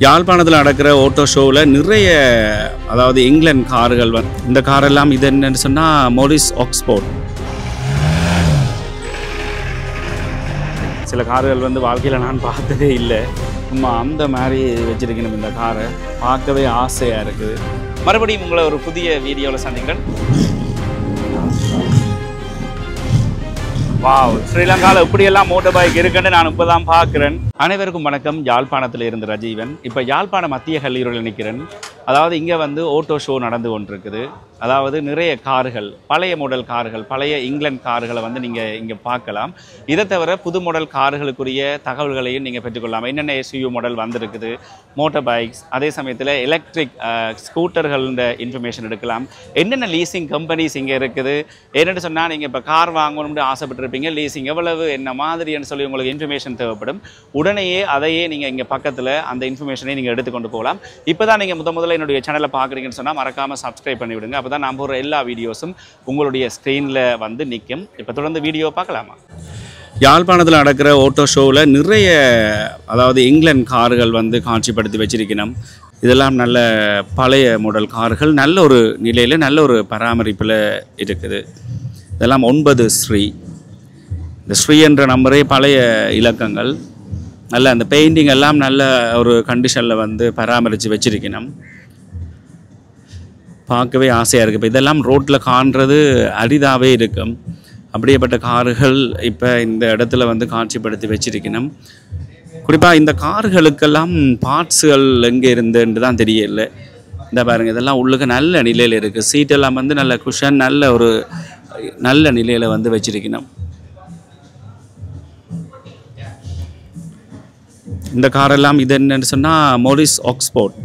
யாழ்ப்பாணத்தில் நடக்கிற ஓட்டோ ஷோவில் நிறைய அதாவது இங்கிலாந்து கார்கள் இந்த காரெல்லாம் இது என்னன்னு சொன்னால் மோரிஸ் ஆக்ஸ்போர்ட். சில கார்கள் வந்து வாழ்க்கையில் நான் பார்த்ததே இல்லை. சும்மா அந்த மாதிரி வச்சுருக்கணும் இந்த காரை. பார்க்கவே ஆசையாக இருக்குது. மறுபடியும் உங்களை ஒரு புதிய வீடியோவில் சந்திக்கிறேன். வாவ், ஸ்ரீலங்காவில் இப்படியெல்லாம் மோட்டர் பைக் இருக்குன்னு நான் இப்போ தான் பார்க்குறேன். அனைவருக்கும் வணக்கம். யாழ்ப்பாணத்தில் இருந்து ரஜீவன். இப்போ யாழ்ப்பாண மத்திய கல்லூரியில் நிற்கிறேன். அதாவது இங்கே வந்து ஓட்டோ ஷோ நடந்து கொண்டிருக்குது. அதாவது நிறைய கார்கள், பழைய மாடல் கார்கள், பழைய இங்கிலாந்து கார்களை வந்து நீங்கள் இங்கே பார்க்கலாம். இதை தவிர புது மாடல் கார்களுக்குரிய தகவல்களையும் நீங்கள் பெற்றுக்கொள்ளலாம். என்னென்ன எஸ்யூ மாடல் வந்திருக்குது, மோட்டர் பைக்ஸ், அதே சமயத்தில் எலக்ட்ரிக் ஸ்கூட்டர்களோட இன்ஃபர்மேஷன் எடுக்கலாம். என்னென்ன லீசிங் கம்பெனிஸ் இங்கே இருக்குது, என்னென்னு சொன்னால் நீங்கள் இப்போ கார் வாங்கணும்னு ஆசைப்பட்டிருப்பீங்க, லீசிங் எவ்வளவு என்ன மாதிரின்னு சொல்லி உங்களுக்கு இன்ஃபர்மேஷன் தேவைப்படும். உடனேயே அதையே நீங்கள் இங்கே பக்கத்தில் அந்த இன்ஃபர்மேஷனை நீங்கள் எடுத்துக்கொண்டு போகலாம். இப்போ தான் நீங்கள் முதல்ல என்னுடைய சேனலை பார்க்குறீங்கன்னு சொன்னால் மறக்காமல் சப்ஸ்கிரைப் பண்ணிவிடுங்க. அப்போ தான் நான் போகிற எல்லா வீடியோஸும் உங்களுடைய ஸ்க்ரீனில் வந்து நிற்கும். இப்போ தொடர்ந்து வீடியோ பார்க்கலாமா? யாழ்ப்பாணத்தில் நடக்கிற ஓட்டோ ஷோவில் நிறைய அதாவது இங்கிலாந்து கார்கள் வந்து காட்சிப்படுத்தி வச்சிருக்கணும். இதெல்லாம் நல்ல பழைய மாடல் கார்கள், நல்ல ஒரு நிலையில் நல்ல ஒரு பராமரிப்பில் இருக்குது. இதெல்லாம் 9 ஸ்ரீ. இந்த ஸ்ரீ என்ற நம்பரே பழைய இலக்கங்கள். நல்ல அந்த பெயிண்டிங் எல்லாம் நல்ல ஒரு கண்டிஷனில் வந்து பராமரித்து வச்சிருக்கணும். பார்க்கவே ஆசையாக இருக்குது. இப்போ இதெல்லாம் ரோட்டில் காண்றது அரிதாகவே இருக்கும். அப்படியேப்பட்ட கார்கள் இப்போ இந்த இடத்துல வந்து காட்சிப்படுத்தி வச்சிருக்கணும். குறிப்பாக இந்த கார்களுக்கெல்லாம் பார்ட்ஸுகள் எங்கே இருந்துன்னு தான் தெரியல. இந்த பாருங்கள், இதெல்லாம் உள்ளுக்கு நல்ல நிலையில் இருக்குது. சீட்டெல்லாம் வந்து நல்ல குஷன், நல்ல ஒரு நல்ல நிலையில் வந்து வச்சிருக்கணும். இந்த காரெல்லாம் இது என்னன்னு சொன்னால் மோரிஸ் ஆக்ஸ்போர்ட்.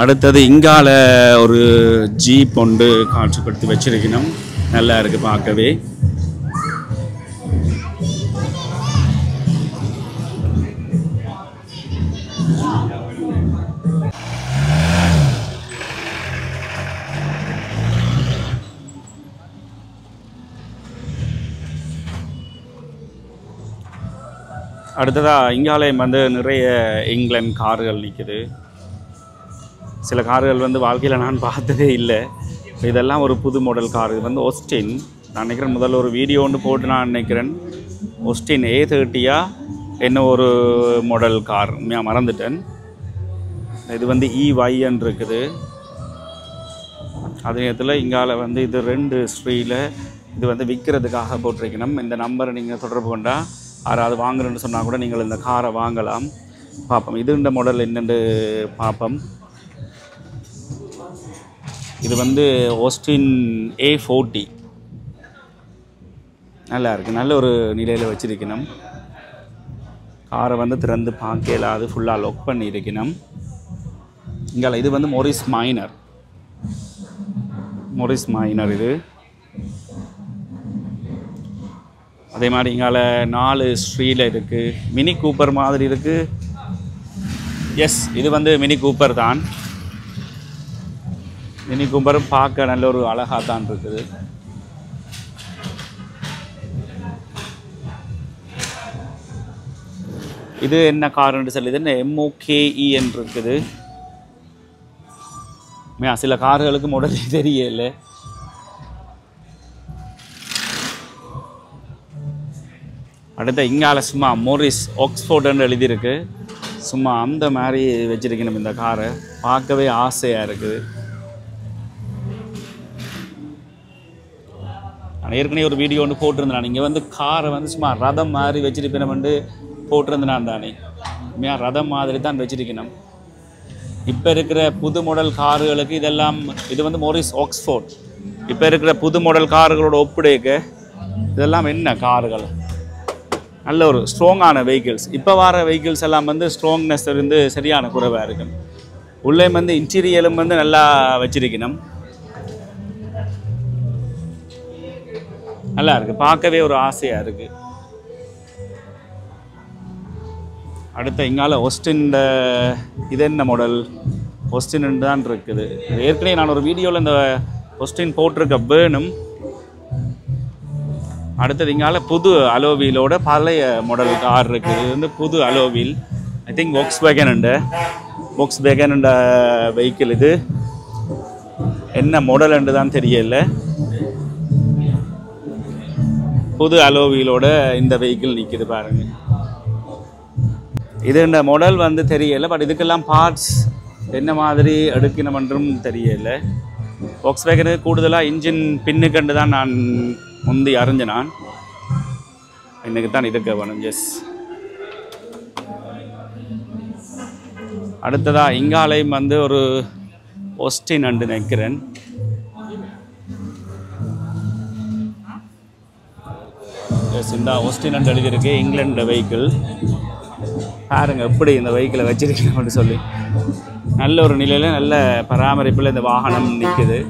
அடுத்தது இங்கால ஒரு ஜீப் ஒன்று காட்சிப்படுத்தி வச்சிருக்கணும். நல்லா இருக்குது பார்க்கவே. அடுத்ததாக இங்காலயம் வந்து நிறைய இங்கிலாந்து கார்கள் நிற்குது. சில கார்கள் வந்து வாழ்க்கையில் நான் பார்த்ததே இல்லை. இதெல்லாம் ஒரு புது மாடல் கார். இது வந்து ஒஸ்டின். நான் நினைக்கிறேன் முதல்ல ஒரு வீடியோ ஒன்று போட்டு நான் நினைக்கிறேன். ஒஸ்டின் A30 என்ன ஒரு மாடல் கார் மறந்துட்டேன். இது வந்து EYன்னு இருக்குது. அதே நேரத்தில் இங்கால வந்து இது 2 ஸ்ட்ரீயில் இது வந்து விற்கிறதுக்காக போட்டிருக்கணும். இந்த நம்பரை நீங்கள் தொடர்பு கொண்டால் யாராவது வாங்குறேன்னு சொன்னால் கூட நீங்கள் இந்த காரை வாங்கலாம். பார்ப்போம் இது இந்த மாடல் என்னென்று பார்ப்போம். இது வந்து ஒஸ்டின் A40. நல்லா இருக்குது. நல்ல ஒரு நிலையில் வச்சிருக்கணும். காரை வந்து திறந்து பார்க்கல, அது ஃபுல்லாக லாக் பண்ணி இருக்கணும். இங்கே இது வந்து மோரிஸ் மைனர். மோரிஸ் மைனர் இது. அதே மாதிரி இங்கால 4 ஸ்ட்ரீயில் இருக்குது. மினி கூப்பர் மாதிரி இருக்குது. எஸ், இது வந்து மினி கூப்பர் தான். மினி கூப்பரும் பார்க்க நல்ல ஒரு அழகாக தான் இருக்குது. இது என்ன கார்ன்னு சொல்லி என்ன MOKE என்று இருக்குது. சில கார்களுக்கு மாடலே தெரியல. அடுத்த இங்கால சும்மா மோரிஸ் ஆக்ஸ்போர்ட்னு எழுதியிருக்கு. சும்மா அந்த மாதிரி வச்சிருக்கணும் இந்த காரை. பார்க்கவே ஆசையாக இருக்குது. நான் ஏற்கனவே ஒரு வீடியோ ஒன்று போட்டிருந்தேன். இங்கே வந்து காரை வந்து சும்மா ரதம் மாதிரி வச்சிருப்பேன் வந்து போட்டிருந்தேன் தானே. உண்மையாக ரதம் மாதிரி தான் வச்சிருக்கணும். இப்போ இருக்கிற புது மாடல் கார்களுக்கு இதெல்லாம் இது வந்து மோரிஸ் ஆக்ஸ்போர்ட். இப்போ இருக்கிற புது மாடல் கார்களோட ஒப்புடைக்க இதெல்லாம் என்ன கார்கள், நல்ல ஒரு ஸ்ட்ராங்கான வெஹிக்கிள்ஸ். இப்போ வர வெஹிக்கிள்ஸ் எல்லாம் வந்து ஸ்ட்ராங்னஸ் இருந்து சரியான குறைவாக இருக்கும். உள்ளே வந்து இன்டீரியலும் வந்து நல்லா வச்சிருக்கணும். நல்லா இருக்குது. பார்க்கவே ஒரு ஆசையாக இருக்குது. அடுத்த இங்கால ஒஸ்டின் இது என்ன மாடல்? ஒஸ்டின் தான் இருக்குது. ஏற்கனவே நான் ஒரு வீடியோவில் இந்த ஒஸ்டின் போட்டிருக்க வேணும். அடுத்தது இங்கால புது அலோவீலோட பழைய மாடல் கார் இருக்குது. இது வந்து புது alloy wheel. I think Volkswagen vehicle. இது என்ன மாடல் என்று தான் தெரியல. புது அலோவீலோட இந்த வெஹிக்கிள் நிற்கிது பாருங்க. இது இந்த மாடல் வந்து தெரியல. பட் இதுக்கெல்லாம் பார்ட்ஸ் என்ன மாதிரி எடுக்கணுமென்றும் தெரியல. Volkswagen கூடுதலாக இன்ஜின் பின்னுக்கண்டு தான் நான் முந்தி அறிஞ்ச நான் இன்னைக்கு தான் இருக்க வேணும். எஸ். அடுத்ததா இங்காலையும் வந்து ஒரு ஒஸ்டின் அண்டு நிற்கிறேன். இந்த ஒஸ்டின் அண்டு எழுதியிருக்கு. இங்கிலாந்து வெஹிக்கிள் பாருங்க எப்படி இந்த வெஹிக்கிளை வச்சிருக்கேன் அப்படின்னு சொல்லி. நல்ல ஒரு நிலையில் நல்ல பராமரிப்பில் இந்த வாகனம் நிற்குது.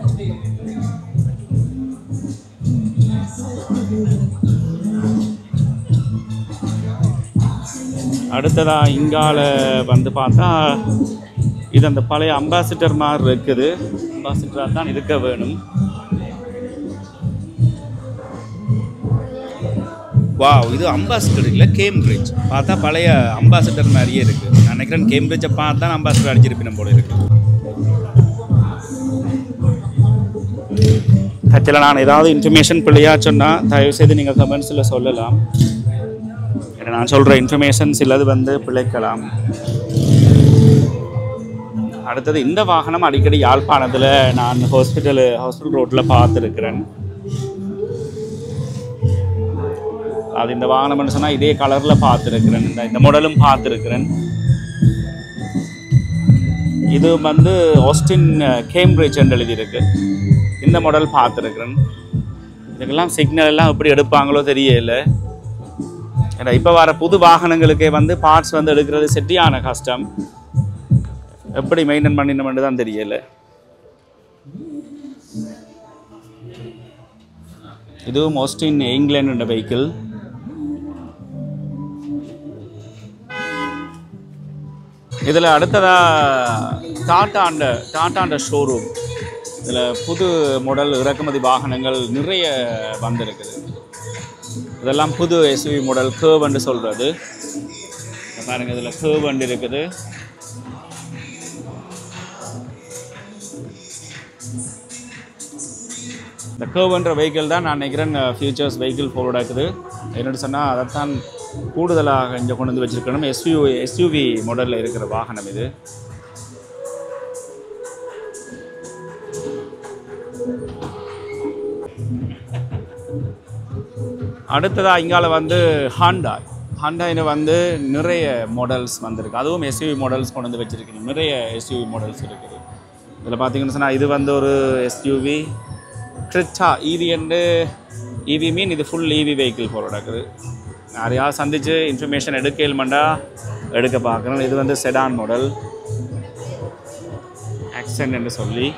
அடுத்ததா இங்கால வந்து பார்த்தா இது அந்த பழைய அம்பாசிடர் மாதிரி இருக்குது. அம்பாசிடராக தான் இருக்க வேணும். வாவ், இது அம்பாசிடர் இல்லை, கேம்பிரிட்ஜ். பார்த்தா பழைய அம்பாசிடர் மாதிரியே இருக்குது. நான் நினைக்கிறேன் கேம்பிரிட்ஜை பார்த்து தான் அம்பாசிடர் அடிச்சிருப்பினும் போல இருக்குது. ஆக்சுவலாக நான் ஏதாவது இன்ஃபர்மேஷன் பிள்ளையாக சொன்னால் தயவுசெய்து நீங்கள் கமெண்ட்ஸில் சொல்லலாம். ஏன்னா நான் சொல்கிற இன்ஃபர்மேஷன் சிலது வந்து பிழைக்கலாம். அடுத்தது இந்த வாகனம் அடிக்கடி யாழ்ப்பாணத்தில் நான் ஹாஸ்பிட்டல் ரோட்டில் பார்த்துருக்கிறேன். அது இந்த வாகனம்னு சொன்னால் இதே கலரில் பார்த்துருக்கிறேன். இந்த மாடலும் பார்த்துருக்கிறேன். இது வந்து ஆஸ்டின் கேம்பிரிட்ஜ் என்று எழுதியிருக்கு. இந்த மாடல் பார்த்துருக்குறேன். இதுக்கெல்லாம் சிக்னல் எல்லாம் எப்படி எடுப்பாங்களோ தெரியல. ஏன்னா இப்போ வர புது வாகனங்களுக்கே வந்து பார்ட்ஸ் வந்து எடுக்கிறது செட்டியான கஷ்டம். எப்படி மெயின்டைன் பண்ணினோம்னு தான் தெரியல. இதுவும் ஆஸ்டின் இங்கிலாந்து வெஹிக்கிள். இதில் அடுத்ததாக டாட்டாண்ட ஷோரூம். இதில் புது மாடல் இறக்குமதி வாகனங்கள் நிறைய வந்திருக்குது. இதெல்லாம் புது எஸ்யூவி மாடல் கேர்வ் சொல்கிறது. பாருங்கள், இதில் கேர்வ் இருக்குது. இந்த கேர்வ்ன்ற வெஹிக்கிள் தான் நான் நினைக்கிறேன் ஃபியூச்சர்ஸ் வெஹிக்கிள் ஃபார்வர்ட் ஆகுது. என்னென்னு சொன்னால் அதைத்தான் கூடுதலாக இங்கே கொண்டு வந்து வச்சுருக்கணும். எஸ்யூவி மாடலில் இருக்கிற வாகனம் இது. அடுத்ததாக இங்கால வந்து ஹாண்டாயில் வந்து நிறைய மாடல்ஸ் வந்திருக்கு. அதுவும் எஸ்யூவி மாடல்ஸ் கொண்டு வந்து வச்சுருக்கீங்க. நிறைய எஸ்யூவி மாடல்ஸ் இருக்குது. இதில் பார்த்தீங்கன்னு சொன்னால் இது வந்து ஒரு எஸ்யூவி கிரிட்டா ஈவி மீன். இது ஃபுல் ஈவி வெஹிக்கிள் ஃபார்வர்ட் ஆகுது. நிறையா சந்தித்து இன்ஃபர்மேஷன் எடுக்க பார்க்குறேன். இது வந்து செடான் மாடல் ஆக்சென்ட் என்று சொல்லி.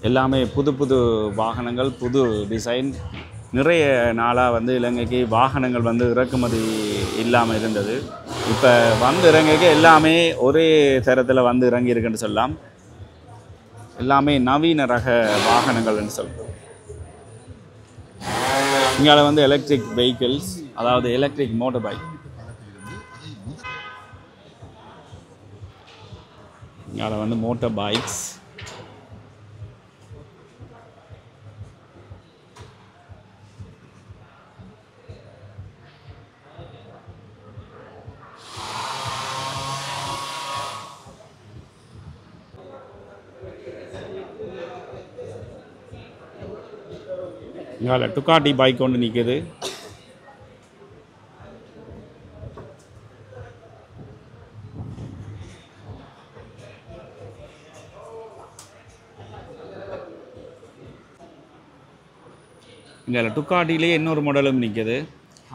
எல்லாமே புது புது வாகனங்கள், புது டிசைன். நிறைய நாளாக வந்து இலங்கைக்கு வாகனங்கள் வந்து இறக்குமதி இல்லாமல் இருந்தது. இப்போ வந்து இறங்கைக்கு எல்லாமே ஒரே தரத்தில் வந்து இறங்கி இருக்குன்னு சொல்லலாம். எல்லாமே நவீன ரக வாகனங்கள்னு சொல்லலாம். இங்கே வந்து எலக்ட்ரிக் வெஹிக்கிள்ஸ், அதாவது எலக்ட்ரிக் மோட்டர் பைக். இங்கே வந்து மோட்டர் பைக்ஸ். இங்கே டுக்காட்டி பைக் ஒன்று நிற்குது. இங்கே டுக்காட்டிலே இன்னொரு மாடலும் நிற்குது.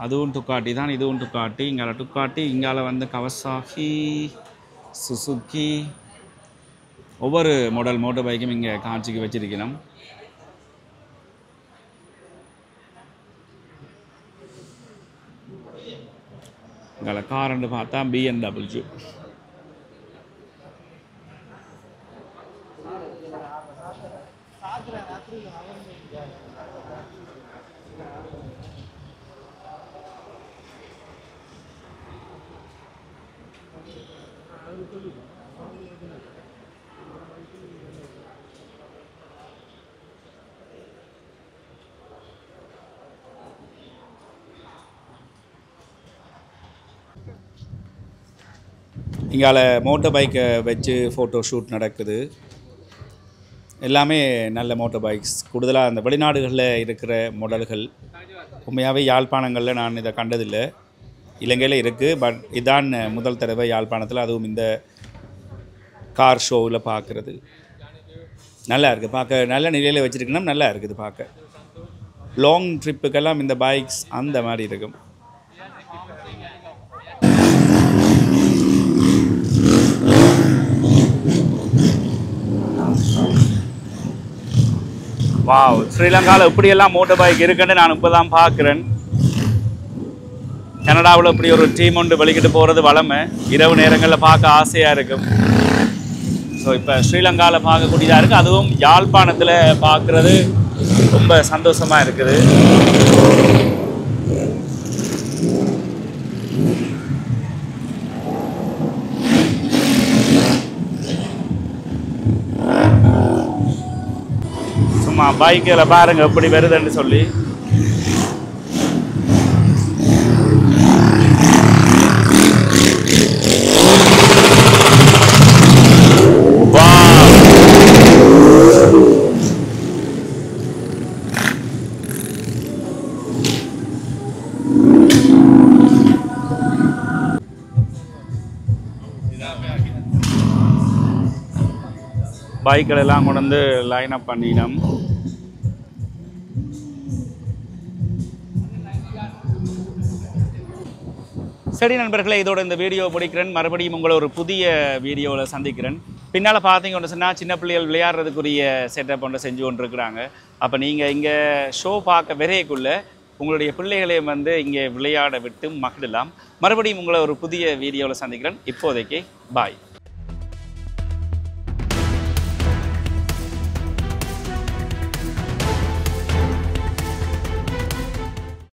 அதுவும் டுக்காட்டி தான், இதுவும் டுக்காட்டி. இங்கே டுக்காட்டி, இங்கால வந்து கவசாகி சுசுகி ஒவ்வொரு மாடல் மோட்டார் பைக்கும் இங்கே காட்சிக்கு வச்சிருக்கணும். இங்கே காரண்டு பார்த்தா BMW. இங்கால மோட்டர் பைக்கை வச்சு ஃபோட்டோ ஷூட் நடக்குது. எல்லாமே நல்ல மோட்டர் பைக்ஸ். கூடுதலாக அந்த வெளிநாடுகளில் இருக்கிற மாடல்கள். உண்மையாகவே யாழ்ப்பாணங்களில் நான் இதை கண்டதில்லை. இலங்கையில் இருக்குது, பட் இதான் முதல் தடவை யாழ்ப்பாணத்தில், அதுவும் இந்த கார் ஷோவில் பார்க்குறது. நல்லா இருக்குது பார்க்க, நல்ல நிலையில் வச்சுருக்கணும். நல்லா இருக்குது பார்க்க. லாங் ட்ரிப்புக்கெல்லாம் இந்த பைக்ஸ் அந்த மாதிரி இருக்கும். வாவ், ஸ்ரீலங்காவில் இப்படியெல்லாம் மோட்டர் பைக் இருக்குன்னு நான் இப்போ தான் பார்க்குறேன். கனடாவில் இப்படி ஒரு டீம் ஒன்று வெளிக்கிட்டு போகிறது வளமை. இரவு நேரங்களில் பார்க்க ஆசையாக இருக்கும். ஸோ இப்போ ஸ்ரீலங்காவில் பார்க்கக்கூடியதாக இருக்குது. அதுவும் யாழ்ப்பாணத்தில் பார்க்குறது ரொம்ப சந்தோஷமாக இருக்குது. சும்மா பைக்கில் பாருங்க எப்படி வருதுன்னு சொல்லி. பைக்கள் எல்லாம் கொண்டு வந்து லைன் அப் பண்ணினோம். சரி நண்பர்களே, இதோட இந்த வீடியோ முடிக்கிறேன். மறுபடியும் உங்களை ஒரு புதிய வீடியோவில் சந்திக்கிறேன். பின்னால் பார்த்தீங்கன்னு சொன்னால் சின்ன பிள்ளைகள் விளையாடுறதுக்குரிய செட்டப் ஒன்று செஞ்சு கொண்டு இருக்கிறாங்க. அப்போ நீங்கள் இங்கே ஷோ பார்க்க விரைக்குள்ளே உங்களுடைய பிள்ளைகளையும் வந்து இங்கே விளையாட விட்டு மகிழலாம். மறுபடியும் உங்களை ஒரு புதிய வீடியோவில் சந்திக்கிறேன். இப்போதைக்கு பாய்.